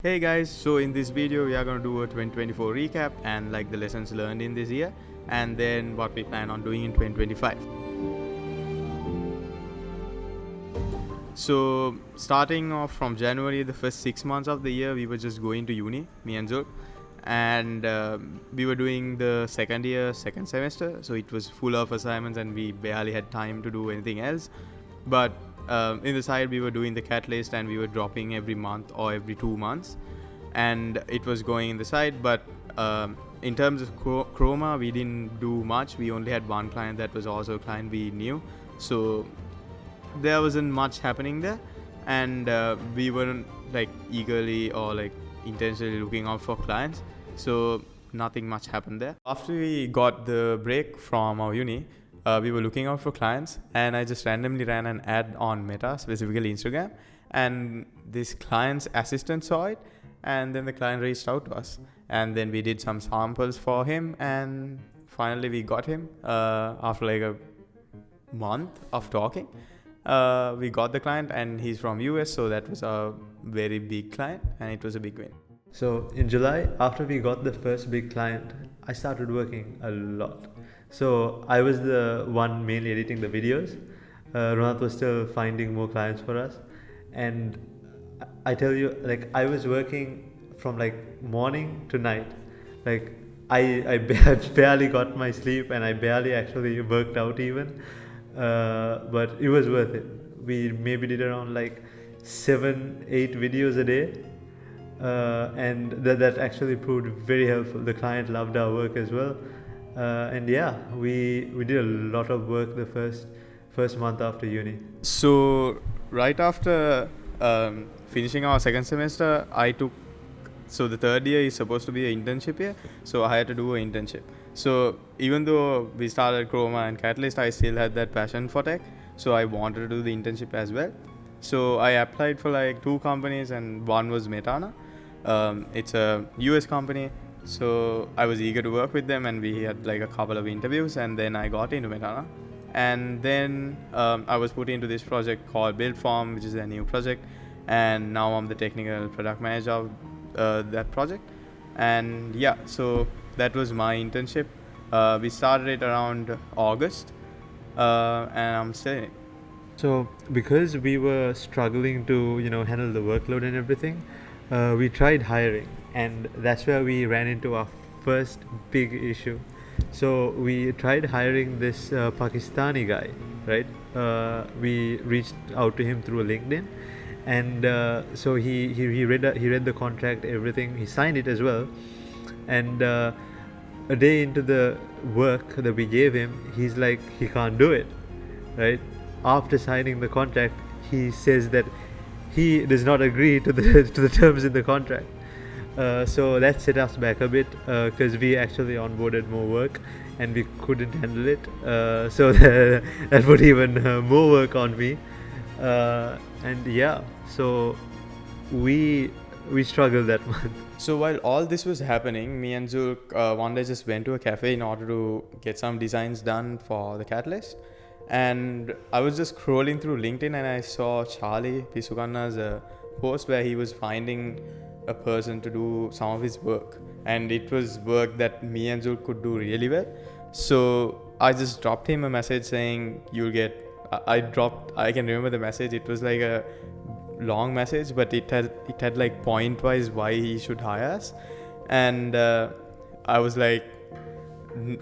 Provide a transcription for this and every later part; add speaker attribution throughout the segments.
Speaker 1: Hey guys, so in this video we are going to do a 2024 recap and like the lessons learned in this year and then what we plan on doing in 2025. So starting off from January, the first 6 months of the year we were just going to uni, me and Zulq, and we were doing the second year, second semester, so it was full of assignments and we barely had time to do anything else. But in the side we were doing the catalyst and we were dropping every month or every 2 months, and it was going in the side. But in terms of Chroma, we didn't do much. We only had one client that was also a client we knew, so there wasn't much happening there, and we weren't like eagerly or like intentionally looking out for clients, so nothing much happened there. After we got the break from our uni, we were looking out for clients, and I just randomly ran an ad on Meta, specifically Instagram, and this client's assistant saw it, and then the client reached out to us, and then we did some samples for him, and finally we got him after like a month of talking. We got the client, and he's from US, so that was a very big client and it was a big win.
Speaker 2: So in July, after we got the first big client, I started working a lot. So I was the one mainly editing the videos. Ronat was still finding more clients for us, and I tell you, like, I was working from like morning to night. Like I barely got my sleep, and I barely actually worked out even. But it was worth it. We maybe did around like 7-8 videos a day, and that actually proved very helpful. The client loved our work as well, and yeah, we did a lot of work the first month after uni.
Speaker 1: So right after finishing our second semester, so the third year is supposed to be an internship year, so I had to do an internship. So even though we started Chroma and Catalyst, I still had that passion for tech, so I wanted to do the internship as well. So I applied for like 2 companies, and one was Metana. It's a US company, so I was eager to work with them, and we had like a couple of interviews, and then I got into Metana. And then I was put into this project called Build Farm, which is a new project, and now I'm the technical product manager of that project. And yeah, so that was my internship. We started it around August, and I'm still in it.
Speaker 2: So because we were struggling to handle the workload and everything, we tried hiring, and that's where we ran into our first big issue. So we tried hiring this Pakistani guy, right? We reached out to him through LinkedIn, and so he read the contract, everything. He signed it as well, and a day into the work that we gave him, he's like, he can't do it, right? After signing the contract, he says that he does not agree to the terms in the contract. So that set us back a bit, because we actually onboarded more work and we couldn't handle it. So that put even more work on me. And yeah, so we struggled that month.
Speaker 1: So while all this was happening, me and Zulq one day just went to a cafe in order to get some designs done for the Catalyst. And I was just scrolling through LinkedIn, and I saw Charlie Pisukanna's post where he was finding a person to do some of his work, and it was work that me and Zulq could do really well. So I just dropped him a message saying you'll get. I can remember the message. It was like a long message, but it had like point wise why he should hire us, and I was like,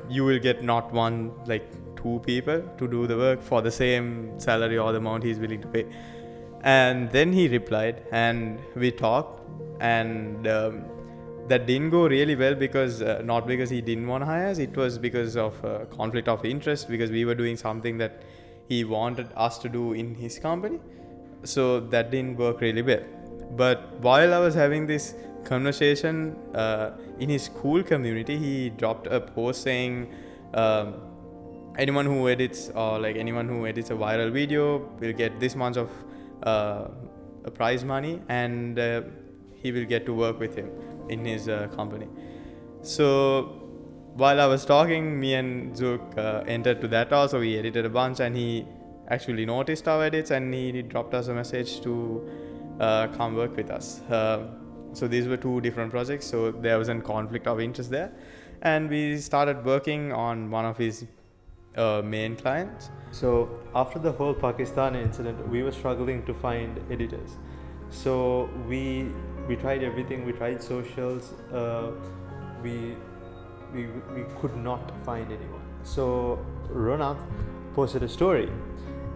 Speaker 1: you will get not one, like 2 people to do the work for the same salary or the amount he's willing to pay. And then he replied, and we talked, and that didn't go really well, because not because he didn't want to hire us, it was because of conflict of interest, because we were doing something that he wanted us to do in his company. So that didn't work really well. But while I was having this conversation in his school community, he dropped a post saying anyone who edits a viral video will get this much of prize money, and he will get to work with him in his company. So while I was talking, me and Zulq entered to that also. We edited a bunch, and he actually noticed our edits, and he dropped us a message to come work with us. So these were two different projects. So there was a conflict of interest there, and we started working on one of his main clients.
Speaker 2: So after the whole Pakistan incident, we were struggling to find editors. So we tried everything. We tried socials. We could not find anyone. So Ronak posted a story,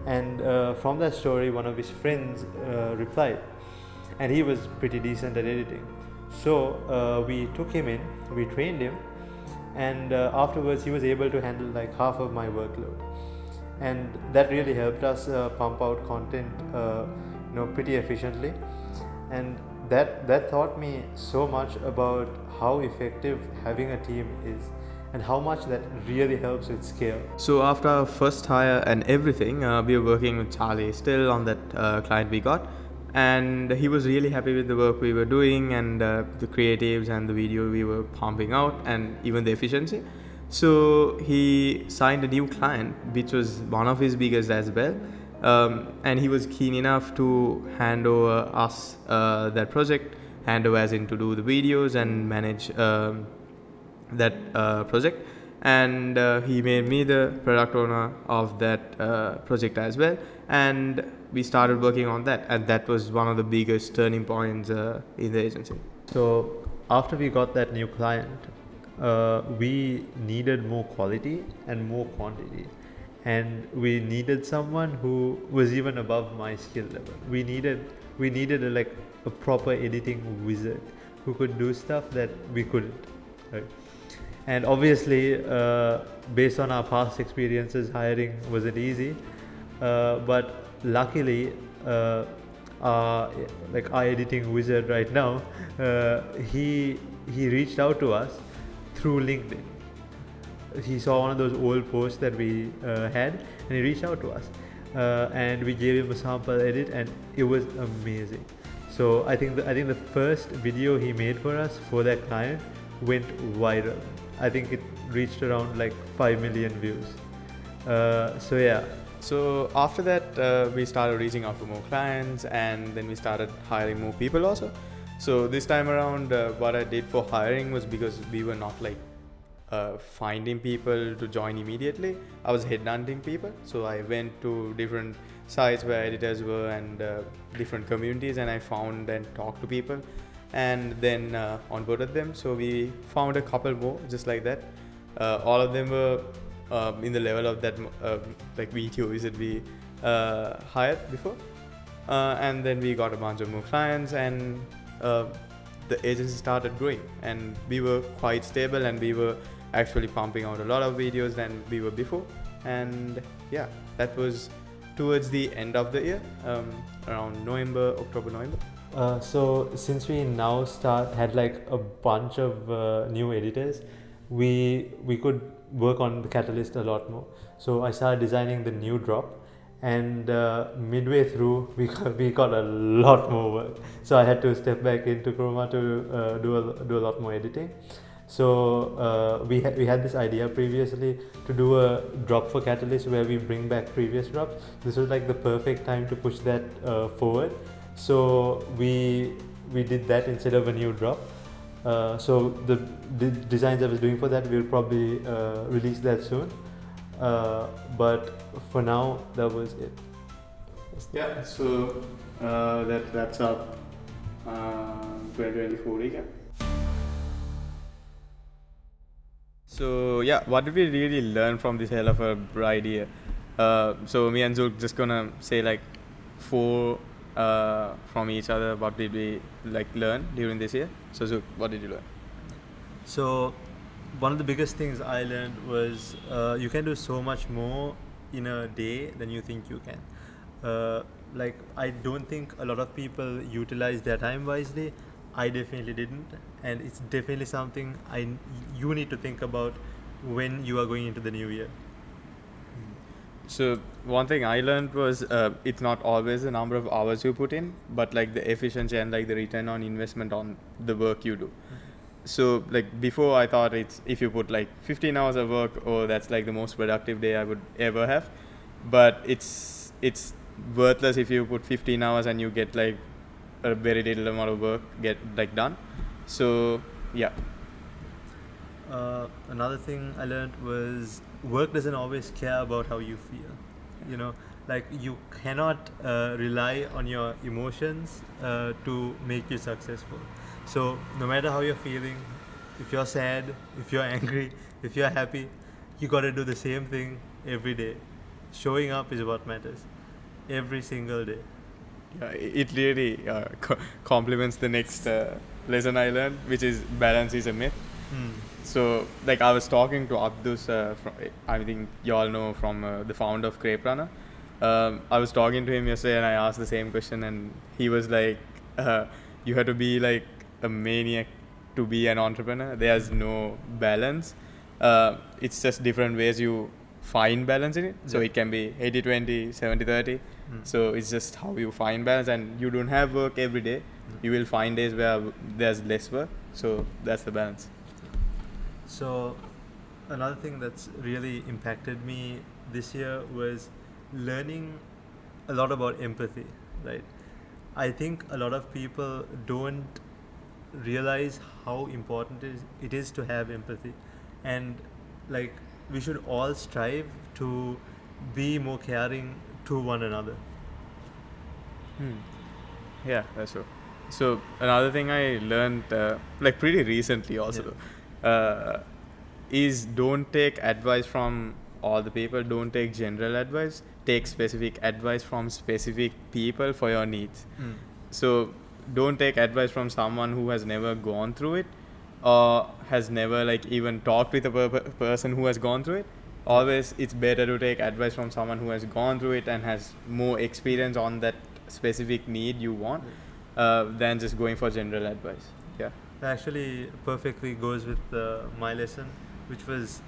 Speaker 2: and from that story, one of his friends replied, and he was pretty decent at editing. So we took him in, we trained him, and afterwards he was able to handle like half of my workload, and that really helped us pump out content pretty efficiently. And that taught me so much about how effective having a team is and how much that really helps with scale.
Speaker 1: So after our first hire and everything, we were working with Charlie still on that client we got, and he was really happy with the work we were doing and the creatives and the video we were pumping out and even the efficiency. So he signed a new client, which was one of his biggest as well. And he was keen enough to hand over us that project, hand over as in to do the videos and manage that project. And he made me the product owner of that project as well. And we started working on that, and that was one of the biggest turning points in the agency.
Speaker 2: So after we got that new client, we needed more quality and more quantity, and we needed someone who was even above my skill level. We needed a proper editing wizard who could do stuff that we couldn't, right? And obviously, based on our past experiences, hiring wasn't easy, but luckily our editing wizard right now, he reached out to us through LinkedIn. He saw one of those old posts that we had, and he reached out to us, and we gave him a sample edit, and it was amazing. So I think the first video he made for us for that client went viral. I think it reached around like 5 million views. So yeah.
Speaker 1: So after that, we started reaching out to more clients, and then we started hiring more people also. So this time around, what I did for hiring was, because we were not finding people to join immediately, I was headhunting people. So I went to different sites where editors were and different communities, and I found and talked to people, and then onboarded them. So we found a couple more just like that. All of them were in the level of that videos that we hired before, and then we got a bunch of more clients, and the agency started growing, and we were quite stable, and we were actually pumping out a lot of videos than we were before. And yeah, that was towards the end of the year, around October, November.
Speaker 2: So since we now had like a bunch of new editors, we could work on TheCatalyst a lot more. So I started designing the new drop, and midway through we got a lot more work. So I had to step back into Chroma to do a lot more editing. So we had this idea previously to do a drop for Catalyst where we bring back previous drops. This was like the perfect time to push that forward. So we did that instead of a new drop. So the designs I was doing for that, we'll probably release that soon. But for now, that was it.
Speaker 1: Yeah, so that's our 2024 recap. So yeah, what did we really learn from this hell of a bride year? So me and Zulq just gonna say like 4 from each other. What did we learn during this year? So Zulq, what did you learn?
Speaker 2: So one of the biggest things I learned was you can do so much more in a day than you think you can. I don't think a lot of people utilize their time wisely. I definitely didn't, and it's definitely something you need to think about when you are going into the new year.
Speaker 1: So one thing I learned was it's not always the number of hours you put in, but the efficiency and the return on investment on the work you do. So before I thought it's if you put 15 hours of work, oh, that's the most productive day I would ever have. But it's worthless if you put 15 hours and you get a very little amount of work get like done. So yeah.
Speaker 2: Another thing I learned was work doesn't always care about how you feel. You know, like you cannot rely on your emotions to make you successful. So no matter how you're feeling, if you're sad, if you're angry, if you're happy, you got to do the same thing every day. Showing up is what matters every single day.
Speaker 1: Yeah, it really complements the next lesson I learned, which is balance is a myth. So, like, I was talking to Abdus, I think you all know from the founder of Crepe Runner. I was talking to him yesterday and I asked the same question, and he was like, you have to be like a maniac to be an entrepreneur. There's no balance. It's just different ways you find balance in it. So it can be 80-20, 70-30. So it's just how you find balance, and you don't have work every day. You will find days where there's less work. So that's the balance.
Speaker 2: So another thing that's really impacted me this year was learning a lot about empathy, right? I think a lot of people don't realize how important it is to have empathy, and like we should all strive to be more caring to one another.
Speaker 1: Yeah, that's true. So another thing I learned, like pretty recently also, is don't take advice from all the people. Don't take general advice. Take specific advice from specific people for your needs. So don't take advice from someone who has never gone through it, or has never like even talked with a person who has gone through it. Always it's better to take advice from someone who has gone through it and has more experience on that specific need you want, than just going for general advice. Yeah.
Speaker 2: That actually perfectly goes with my lesson, which was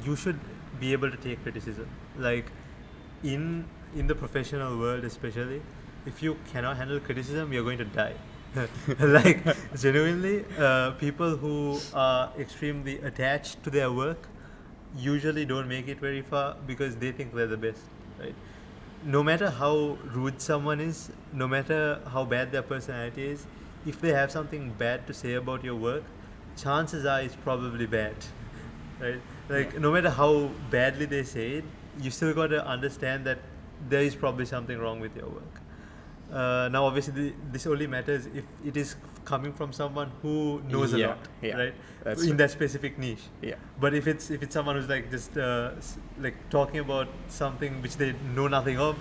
Speaker 2: you should be able to take criticism. Like in the professional world especially, if you cannot handle criticism, you're going to die. Like genuinely, people who are extremely attached to their work usually don't make it very far because they think they're the best, right? No matter how rude someone is, no matter how bad their personality is, if they have something bad to say about your work, chances are it's probably bad, right? Like no matter how badly they say it, you still got to understand that there is probably something wrong with your work. Now obviously this only matters if it is coming from someone who knows a lot, right?
Speaker 1: That's
Speaker 2: in
Speaker 1: true.
Speaker 2: that specific niche.
Speaker 1: Yeah.
Speaker 2: But if it's someone who's like just like talking about something which they know nothing of,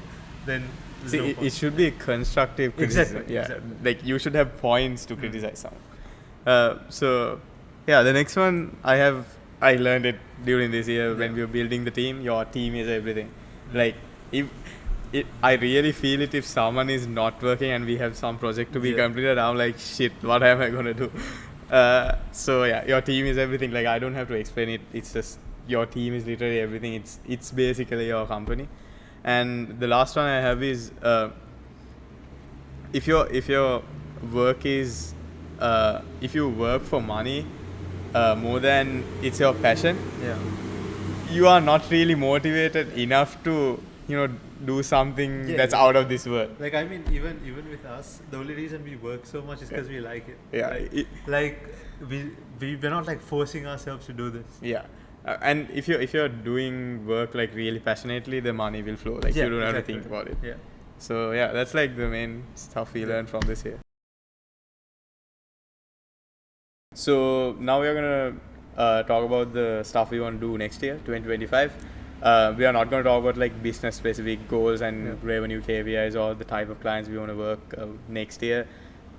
Speaker 2: then there's
Speaker 1: See,
Speaker 2: no
Speaker 1: it
Speaker 2: point.
Speaker 1: should be constructive criticism.
Speaker 2: Exactly,
Speaker 1: Yeah,
Speaker 2: exactly.
Speaker 1: like you should have points to criticize someone. So, yeah, the next one I learned it during this year when we were building the team. Your team is everything. Like I really feel it if someone is not working and we have some project to be completed. I'm like, shit, what am I gonna do? So yeah, your team is everything. Like I don't have to explain it. It's just your team is literally everything. It's basically your company. And the last one I have is if your work is if you work for money more than it's your passion, you are not really motivated enough to do something that's out of this world.
Speaker 2: Like I mean, even with us, the only reason we work so much is because we like it.
Speaker 1: Yeah,
Speaker 2: right? Like we're not like forcing ourselves to do this.
Speaker 1: Yeah. And if you're doing work like really passionately, the money will flow. Like you don't have to think about it.
Speaker 2: Yeah.
Speaker 1: So yeah, that's like the main stuff we learned from this year. So now we are gonna talk about the stuff we want to do next year, 2025. We are not going to talk about like business specific goals and revenue KPIs or the type of clients we want to work next year.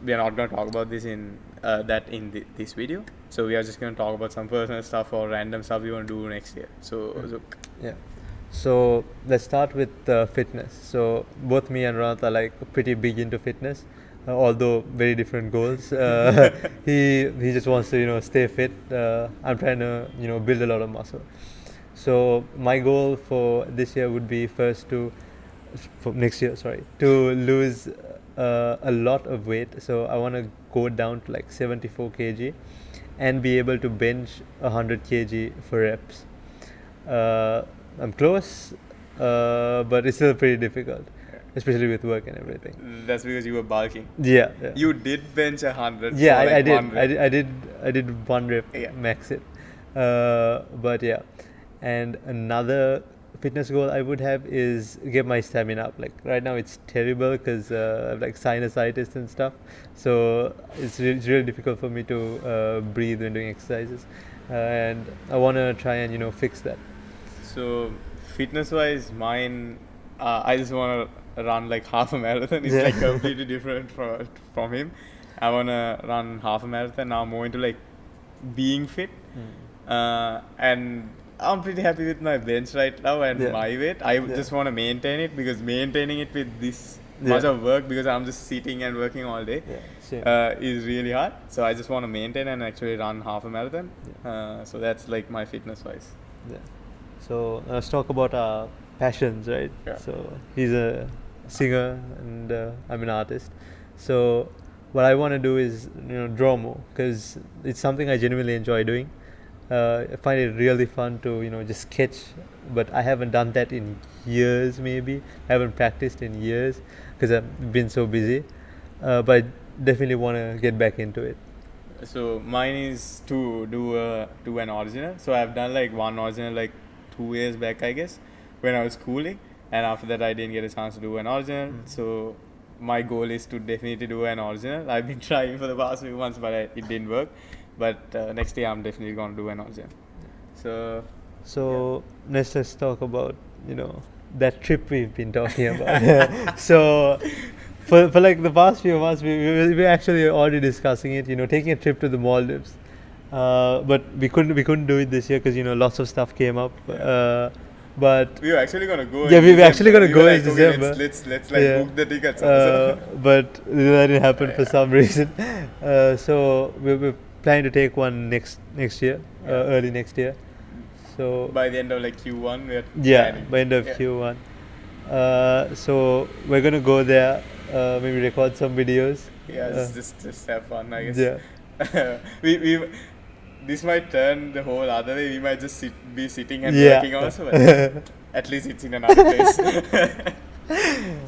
Speaker 1: We are not going to talk about this in this video. So we are just going to talk about some personal stuff or random stuff we want to do next year. So Zulq.
Speaker 2: So let's start with fitness. So both me and Ronat are like pretty big into fitness, although very different goals. He just wants to stay fit. I'm trying to build a lot of muscle. So my goal for this year would be to lose a lot of weight. So I want to go down to like 74 kg and be able to bench 100 kg for reps. I'm close, but it's still pretty difficult. especially with work and everything.
Speaker 1: That's because you were bulking.
Speaker 2: Yeah.
Speaker 1: You did bench 100.
Speaker 2: Yeah,
Speaker 1: for
Speaker 2: I
Speaker 1: like
Speaker 2: did.
Speaker 1: one rep.
Speaker 2: I did one rep,
Speaker 1: Yeah.
Speaker 2: max it. But yeah, and another fitness goal I would have is get my stamina up. Like right now, it's terrible because I have like sinusitis and stuff. So it's really difficult for me to breathe when doing exercises, and I want to try and fix that.
Speaker 1: So, fitness wise, mine, I just want to run like half a marathon. It's
Speaker 2: Yeah.
Speaker 1: like completely different from him. I want to run half a marathon. Now I'm more into like being fit. And I'm pretty happy with my bench right now and
Speaker 2: Yeah.
Speaker 1: my weight. I
Speaker 2: Yeah.
Speaker 1: just want to maintain it because maintaining it with this
Speaker 2: Yeah.
Speaker 1: much of work, because I'm just sitting and working all day,
Speaker 2: Yeah, same.
Speaker 1: is really hard. So I just want to maintain and actually run half a marathon. So that's like my fitness wise.
Speaker 2: Yeah. So let's talk about our passions, right?
Speaker 1: Yeah.
Speaker 2: So he's a singer and I'm an artist. So what I want to do is draw more because it's something I genuinely enjoy doing. I find it really fun to just sketch, but I haven't done that in years. Maybe I haven't practiced in years because I've been so busy. But I definitely want to get back into it.
Speaker 1: So mine is to do an original. So I've done like one original like 2 years back, I guess, when I was schooling, and after that I didn't get a chance to do an original. So my goal is to definitely do an original. I've been trying for the past few months, but it didn't work. But next year I'm definitely going to do an original. So
Speaker 2: Let's talk about that trip we've been talking about. So for like the past few months, we actually already discussing it. Taking a trip to the Maldives, but we couldn't do it this year because lots of stuff came up. But
Speaker 1: we were actually gonna go.
Speaker 2: Yeah, we were actually gonna
Speaker 1: We
Speaker 2: go
Speaker 1: were
Speaker 2: in
Speaker 1: like, okay,
Speaker 2: December.
Speaker 1: let's like
Speaker 2: Yeah.
Speaker 1: book the tickets.
Speaker 2: But that didn't happen for some reason. So we're planning to take one next year, early next year. So
Speaker 1: By the end of like Q1, we're
Speaker 2: yeah,
Speaker 1: planning.
Speaker 2: by end of
Speaker 1: Yeah.
Speaker 2: Q1. So we're gonna go there. Maybe record some videos.
Speaker 1: Yeah, just have fun, I guess.
Speaker 2: Yeah.
Speaker 1: we this might turn the whole other way. We might just be sitting and
Speaker 2: Yeah.
Speaker 1: working also, but at least it's in another place.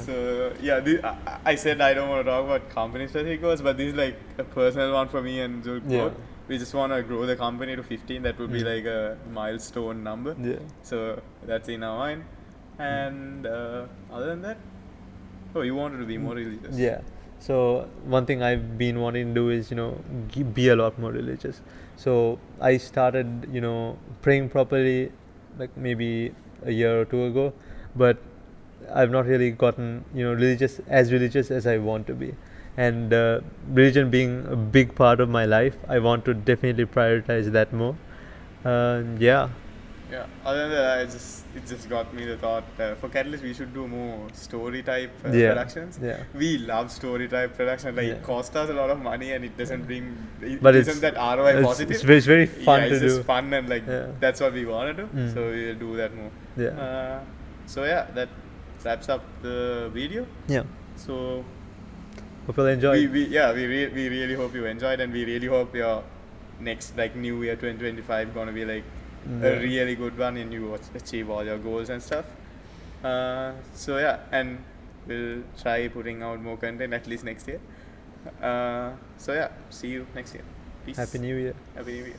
Speaker 1: So yeah, I said I don't want to talk about company specific goals, but this is like a personal one for me and Zulq.
Speaker 2: Yeah.
Speaker 1: both. We just want to grow the company to 15. That would be like a milestone number.
Speaker 2: Yeah.
Speaker 1: So that's in our mind. And other than that, you wanted to be more religious.
Speaker 2: Yeah. So one thing I've been wanting to do is be a lot more religious. So I started praying properly like maybe a year or two ago, but I've not really gotten religious as I want to be. And religion being a big part of my life, I want to definitely prioritize that more. Yeah.
Speaker 1: Yeah. Other than that, it just got me the thought for Catalyst we should do more story type
Speaker 2: Yeah.
Speaker 1: productions.
Speaker 2: Yeah.
Speaker 1: We love story type production. Like it
Speaker 2: Yeah.
Speaker 1: costs us a lot of money and it doesn't bring.
Speaker 2: But
Speaker 1: it
Speaker 2: it's
Speaker 1: isn't that ROI positive.
Speaker 2: It's very fun
Speaker 1: yeah,
Speaker 2: to
Speaker 1: it's
Speaker 2: do.
Speaker 1: just fun and like
Speaker 2: Yeah.
Speaker 1: that's what we want to do.
Speaker 2: Mm.
Speaker 1: So we will do that more.
Speaker 2: Yeah.
Speaker 1: So yeah, that wraps up the video.
Speaker 2: Yeah.
Speaker 1: So
Speaker 2: Hope you'll enjoy.
Speaker 1: we really hope you enjoyed, and we really hope your next like new year 2025 gonna be like a really good one and you achieve all your goals and stuff. So yeah, and we'll try putting out more content at least next year. So yeah, see you next year. Peace.
Speaker 2: Happy New Year.
Speaker 1: Happy New Year.